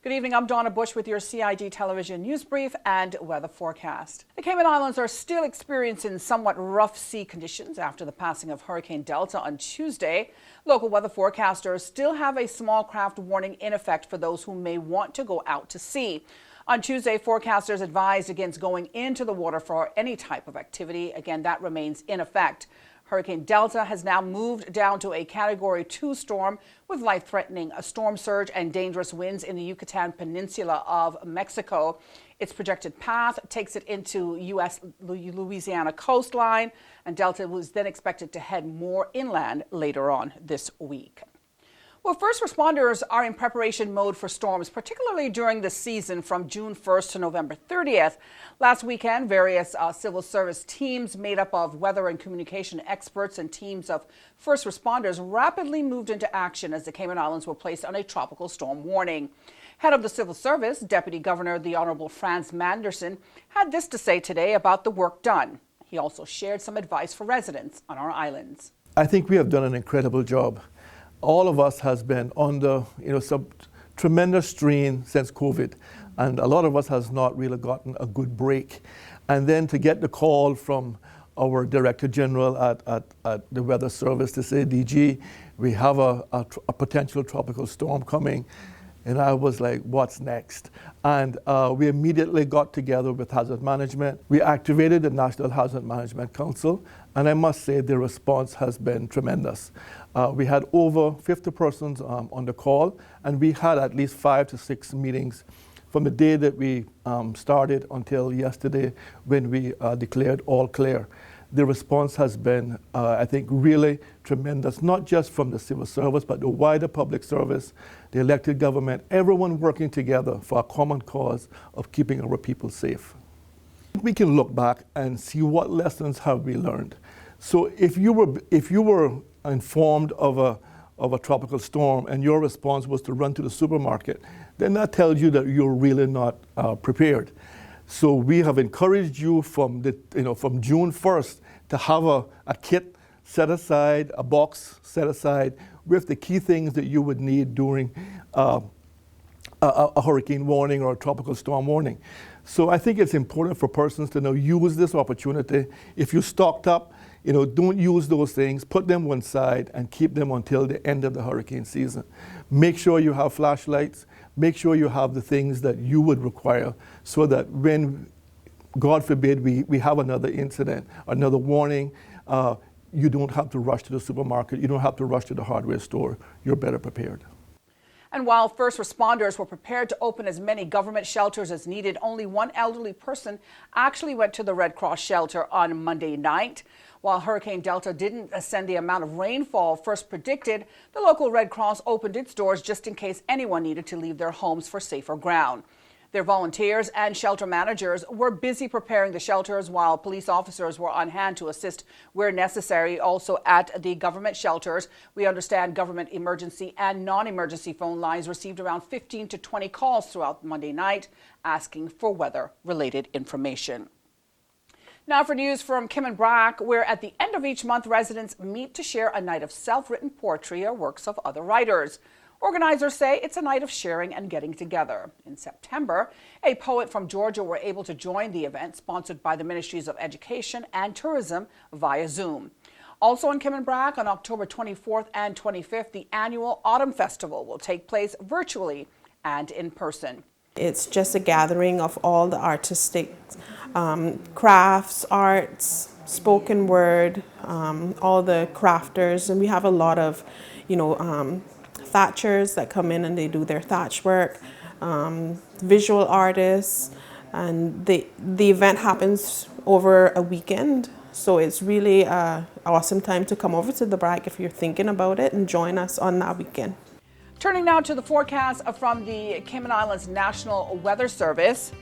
Good evening, I'm Donna Bush with your CID television news brief and weather forecast. The Cayman Islands are still experiencing somewhat rough sea conditions after the passing of Hurricane Delta on Tuesday. Local weather forecasters still have a small craft warning in effect for those who may want to go out to sea. On Tuesday, forecasters advised against going into the water for any type of activity. Again, that remains in effect. Hurricane Delta has now moved down to a Category 2 storm with life-threatening storm surge and dangerous winds in the Yucatan Peninsula of Mexico. Its projected path takes it into U.S. Louisiana coastline, and Delta was then expected to head more inland later on this week. Well, first responders are in preparation mode for storms, particularly during the season from June 1st to November 30th. Last weekend, various civil service teams made up of weather and communication experts and teams of first responders rapidly moved into action as the Cayman Islands were placed on a tropical storm warning. Head of the Civil Service, Deputy Governor the Honorable Franz Manderson, had this to say today about the work done. He also shared some advice for residents on our islands. I think we have done an incredible job. All of us has been under some tremendous strain since COVID, and a lot of us has not really gotten a good break. And then to get the call from our Director General at the Weather Service to say, DG, we have a potential tropical storm coming. And I was like, what's next? And we immediately got together with Hazard Management. We activated the National Hazard Management Council, and I must say the response has been tremendous. We had over 50 persons on the call, and we had at least 5 to 6 meetings from the day that we started until yesterday when we declared all clear. The response has been, I think, really tremendous, not just from the civil service, but the wider public service, the elected government, everyone working together for a common cause of keeping our people safe. We can look back and see what lessons have we learned. So if you were informed of a tropical storm and your response was to run to the supermarket, then that tells you that you're really not prepared. So we have encouraged you from June 1st to have a kit set aside, a box set aside with the key things that you would need during a hurricane warning or a tropical storm warning. So I think it's important for persons to know, use this opportunity. If you're stocked up, don't use those things, put them one side and keep them until the end of the hurricane season. Make sure you have flashlights. Make sure you have the things that you would require so that when, God forbid, we have another incident, another warning, you don't have to rush to the supermarket. You don't have to rush to the hardware store. You're better prepared. And while first responders were prepared to open as many government shelters as needed, only one elderly person actually went to the Redcross Shelter on Monday night. While Hurricane Delta didn't send the amount of rainfall first predicted, the local Red Cross opened its doors just in case anyone needed to leave their homes for safer ground. Their volunteers and shelter managers were busy preparing the shelters while police officers were on hand to assist where necessary. Also at the government shelters, we understand government emergency and non-emergency phone lines received around 15 to 20 calls throughout Monday night asking for weather-related information. Now for news from Cayman Brac, where at the end of each month, residents meet to share a night of self-written poetry or works of other writers. Organizers say it's a night of sharing and getting together. In September, a poet from Georgia were able to join the event sponsored by the Ministries of Education and Tourism via Zoom. Also in Cayman Brac, on October 24th and 25th, the annual Autumn Festival will take place virtually and in person. It's just a gathering of all the artistic crafts, arts, spoken word, all the crafters, and we have a lot of, thatchers that come in and they do their thatch work, visual artists, and the event happens over a weekend. So it's really an awesome time to come over to the Brack if you're thinking about it and join us on that weekend. Turning now to the forecast from the Cayman Islands National Weather Service.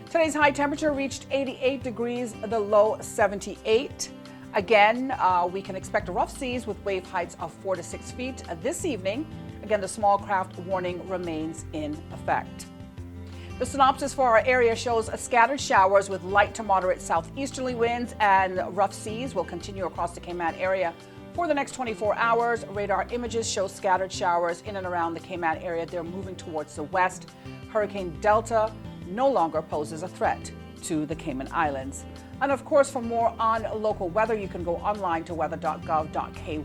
Today's high temperature reached 88 degrees, the low 78. Again, we can expect rough seas with wave heights of 4 to 6 feet this evening. Again, the small craft warning remains in effect. The synopsis for our area shows scattered showers with light to moderate southeasterly winds, and rough seas will continue across the Cayman area For the next 24 hours, radar images show scattered showers in and around the Cayman area. They're moving towards the west. Hurricane Delta no longer poses a threat to the Cayman Islands. And of course, for more on local weather, you can go online to weather.gov.ky,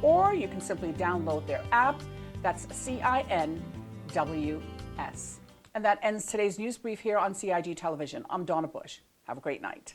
or you can simply download their app. That's CINWS. And that ends today's news brief here on CIG Television. I'm Donna Bush. Have a great night.